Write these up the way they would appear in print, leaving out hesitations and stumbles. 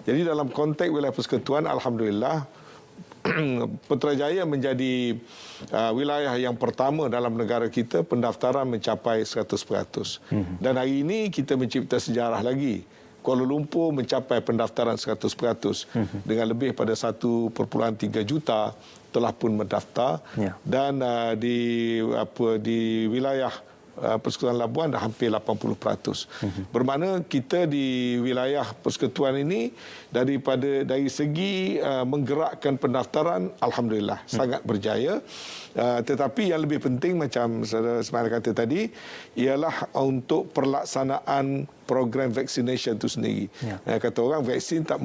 Jadi dalam konteks wilayah persekutuan, alhamdulillah, Putrajaya menjadi wilayah yang pertama dalam negara kita pendaftaran mencapai 100%. Dan hari ini kita mencipta sejarah lagi. Kuala Lumpur mencapai pendaftaran 100% dengan lebih pada 1.3 juta telah pun mendaftar. Dan di wilayah Persekutuan Labuan dah hampir 80%. Bermakna kita di wilayah persekutuan ini dari segi menggerakkan pendaftaran, alhamdulillah sangat berjaya. Tetapi yang lebih penting macam Saudara kata tadi ialah untuk pelaksanaan program vaccination itu sendiri. Kata orang vaksin tak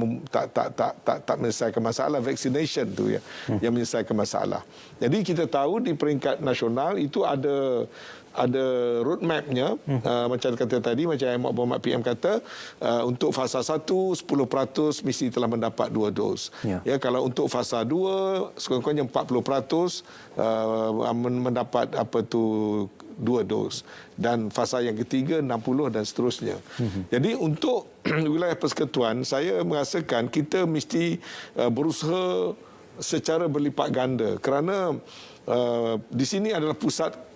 menyelesaikan masalah, vaccination tu yang menyelesaikan masalah. Jadi kita tahu di peringkat nasional itu ada roadmapnya, macam kata tadi, macam yang Muhammad PM kata, untuk fasa 1 10% mesti telah mendapat 2 dos. Ya, kalau untuk fasa 2 sekurang-kurangnya 40% mendapat 2 dos, dan fasa yang ketiga 60 dan seterusnya. Jadi untuk wilayah persekutuan, saya merasakan kita mesti berusaha secara berlipat ganda kerana di sini adalah pusat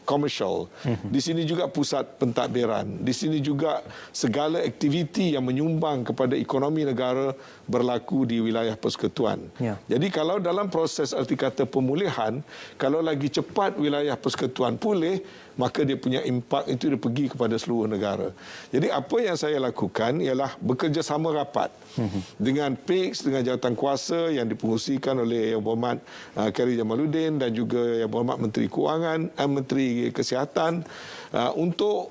komersial. Di sini juga pusat pentadbiran. Di sini juga segala aktiviti yang menyumbang kepada ekonomi negara berlaku di wilayah persekutuan. Jadi kalau dalam proses erti kata pemulihan, kalau lagi cepat wilayah persekutuan pulih, maka dia punya impak itu dia pergi kepada seluruh negara. Jadi apa yang saya lakukan ialah bekerjasama rapat dengan PIKS, dengan jawatan kuasa yang dipengusikan oleh Yang Berhormat Khairy Jamaluddin dan juga Yang Berhormat Menteri Kewangan, Menteri Kesihatan, untuk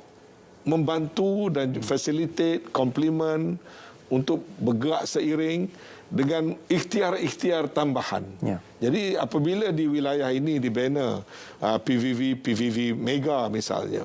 membantu dan facilitate, complement, untuk bergerak seiring dengan ikhtiar-ikhtiar tambahan. Jadi apabila di wilayah ini dibina PVV Mega misalnya,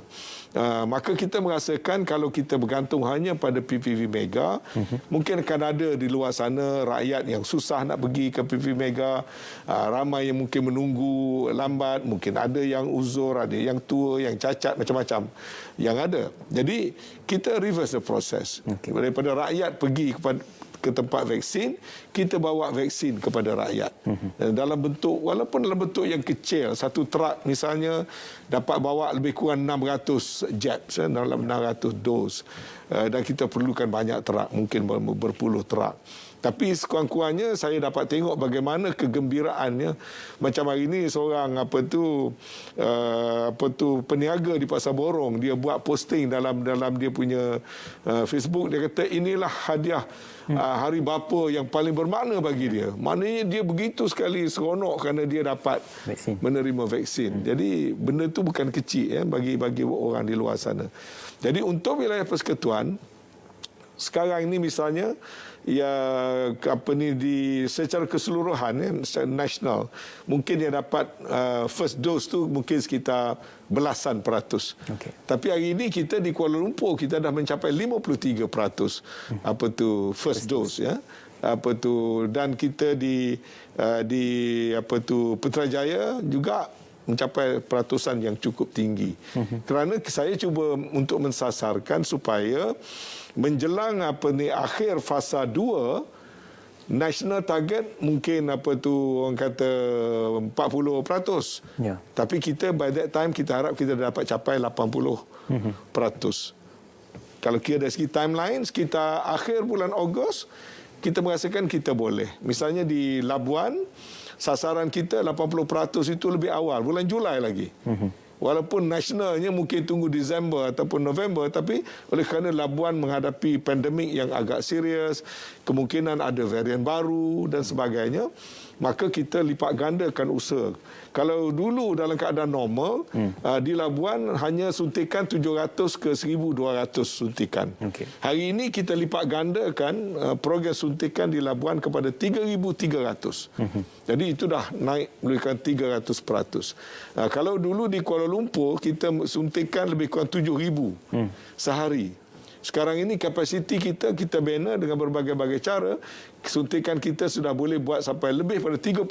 maka kita merasakan kalau kita bergantung hanya pada PVV Mega, mungkin akan ada di luar sana rakyat yang susah nak pergi ke PVV Mega, ramai yang mungkin menunggu lambat, mungkin ada yang uzur, ada yang tua, yang cacat, macam-macam yang ada. Jadi kita reverse the process. Daripada rakyat pergi ke tempat vaksin, kita bawa vaksin kepada rakyat. Dalam bentuk, walaupun dalam bentuk yang kecil, satu truk misalnya dapat bawa lebih kurang 600 jabs, dalam 600 dos. Dan kita perlukan banyak truk, mungkin berpuluh truk. Tapi sekurang-kurangnya saya dapat tengok bagaimana kegembiraannya. Macam hari ini seorang peniaga di Pasar Borong, dia buat posting dalam dia punya Facebook, dia kata inilah hadiah hari bapa yang paling bermakna bagi dia. Maknanya dia begitu sekali seronok kerana dia dapat menerima vaksin. Jadi benda itu bukan kecil bagi orang di luar sana. Jadi untuk wilayah persekutuan sekarang ini misalnya secara keseluruhan secara nasional, mungkin yang dapat first dose tu mungkin sekitar belasan peratus. Tapi hari ini kita di Kuala Lumpur kita dah mencapai 53% first dose dan kita di Putrajaya juga mencapai peratusan yang cukup tinggi. Kerana saya cuba untuk mensasarkan supaya menjelang akhir fasa 2, national target mungkin orang kata 40%. Tapi kita by that time kita harap kita dapat capai 80%. Kalau kira dari segi timeline, sekitar akhir bulan Ogos, kita merasakan kita boleh. Misalnya di Labuan, sasaran kita 80% itu lebih awal, bulan Julai lagi. Walaupun nasionalnya mungkin tunggu Disember ataupun November, tapi oleh kerana Labuan menghadapi pandemik yang agak serius, kemungkinan ada varian baru dan sebagainya, maka kita lipat gandakan usaha. Kalau dulu dalam keadaan normal, di Labuan hanya suntikan 700 ke 1,200 suntikan. Hari ini kita lipat gandakan program suntikan di Labuan kepada 3,300. Jadi itu dah naik lebih kurang 300%. Kalau dulu di Kuala Lumpur, kita suntikan lebih kurang 7,000 sehari. Sekarang ini kapasiti kita bina dengan berbagai-bagai cara. Suntikan kita sudah boleh buat sampai lebih pada 30,000,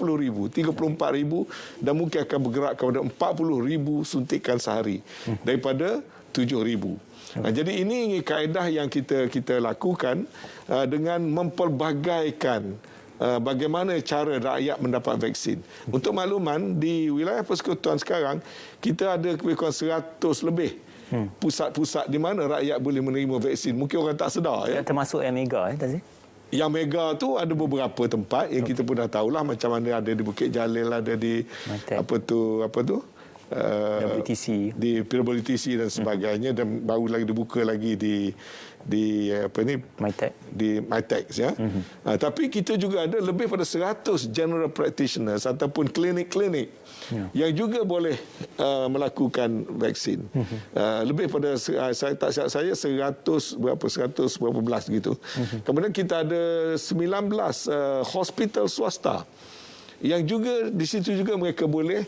34,000 dan mungkin akan bergerak kepada 40,000 suntikan sehari. Daripada 7,000. Jadi ini kaedah yang kita lakukan dengan mempelbagaikan bagaimana cara rakyat mendapat vaksin. Untuk makluman, di wilayah persekutuan sekarang, kita ada lebih kurang 100 lebih pusat-pusat di mana rakyat boleh menerima vaksin. Mungkin orang tak sedar. Ya? Termasuk yang mega, Tazi? Yang mega tu ada beberapa tempat yang kita pun dah tahulah, macam mana ada di Bukit Jalil, ada di apa tu WTC, di WTC dan sebagainya, dan baru lagi dibuka lagi di apa ni, MyTech, di MyTech, ya. Tapi kita juga ada lebih pada 100 general practitioners ataupun klinik-klinik yang juga boleh melakukan vaksin. Lebih pada saya tak silap saya 100 berapa belas gitu. Kemudian kita ada 19 hospital swasta yang juga di situ juga mereka boleh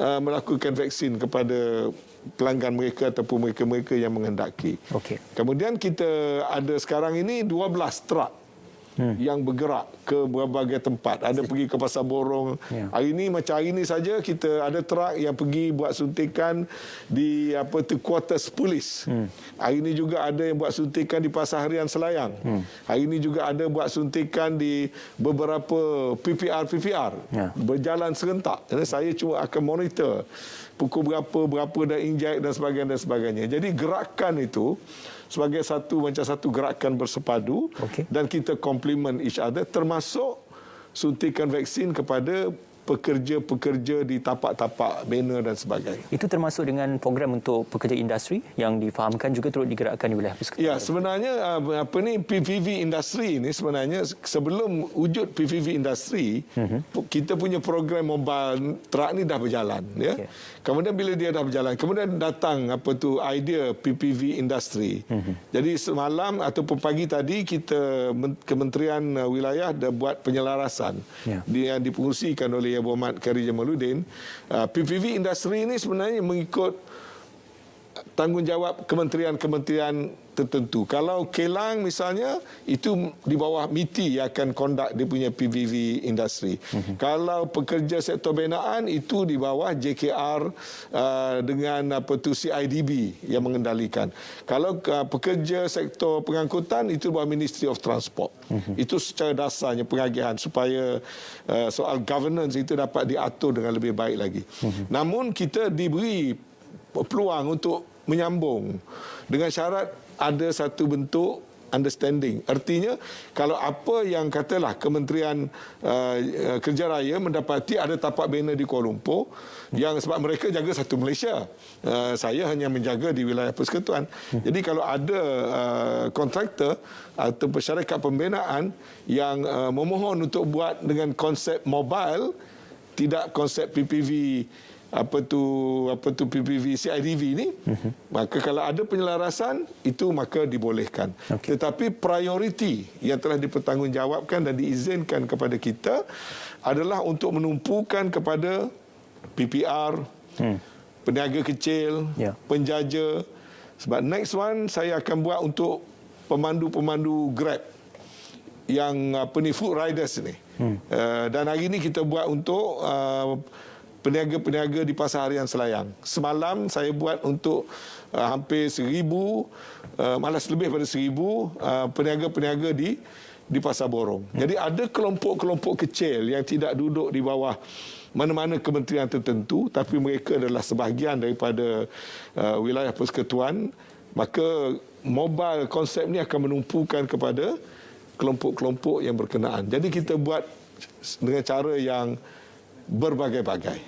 melakukan vaksin kepada pelanggan mereka ataupun mereka-mereka yang menghendaki. Okey. Kemudian kita ada sekarang ini 12 truk yang bergerak ke berbagai tempat. Ada pergi ke Pasar Borong. Hari ini saja kita ada truk yang pergi buat suntikan di quarters polis. Hari ini juga ada yang buat suntikan di Pasar Harian Selayang. Hari ini juga ada buat suntikan di beberapa PPR berjalan serentak. Saya cuma akan monitor pukul berapa dah inject dan sebagainya. Jadi gerakan itu sebagai satu gerakan bersepadu, dan kita complement each other, termasuk suntikan vaksin kepada pekerja-pekerja di tapak-tapak banner dan sebagainya. Itu termasuk dengan program untuk pekerja industri yang difahamkan juga turut digerakkan di wilayah persekutuan. Ya, sebenarnya PVV industri ini sebenarnya sebelum wujud PVV industri, kita punya program mobile truck ni dah berjalan, ya. Kemudian bila dia dah berjalan, kemudian datang idea PPV industri. Jadi semalam ataupun pagi tadi kita Kementerian Wilayah dah buat penyelarasan yang dipengerusikan oleh Yang Berhormat Khairi Jamaluddin. PPV industri ini sebenarnya mengikut tanggungjawab kementerian-kementerian tertentu. Kalau Kelang misalnya, itu di bawah MITI yang akan conduct dia punya PVV industri. Kalau pekerja sektor binaan, itu di bawah JKR dengan CIDB yang mengendalikan. Kalau pekerja sektor pengangkutan, itu di bawah Ministry of Transport. Itu secara dasarnya pengagihan supaya soal governance itu dapat diatur dengan lebih baik lagi. Namun kita diberi peluang untuk menyambung dengan syarat ada satu bentuk understanding. Artinya kalau apa yang katalah Kementerian Kerja Raya mendapati ada tapak banner di Kuala Lumpur, yang sebab mereka jaga satu Malaysia, saya hanya menjaga di wilayah persekutuan. Jadi kalau ada kontraktor atau syarikat pembinaan yang memohon untuk buat dengan konsep mobile, tidak konsep PPV PPV CIDV ni, maka kalau ada penyelarasan itu maka dibolehkan. Tetapi prioriti yang telah dipertanggungjawabkan dan diizinkan kepada kita adalah untuk menumpukan kepada PPR, peniaga kecil, penjaja. Sebab next one saya akan buat untuk pemandu-pemandu Grab yang food riders ni. Dan hari ini kita buat untuk peniaga-peniaga di Pasar Harian Selayang. Semalam saya buat untuk hampir 1,000, malah lebih pada 1,000 peniaga-peniaga di Pasar Borong. Jadi ada kelompok-kelompok kecil yang tidak duduk di bawah mana-mana kementerian tertentu, tapi mereka adalah sebahagian daripada wilayah persekutuan. Maka mobile konsep ni akan menumpukan kepada kelompok-kelompok yang berkenaan. Jadi kita buat dengan cara yang berbagai-bagai.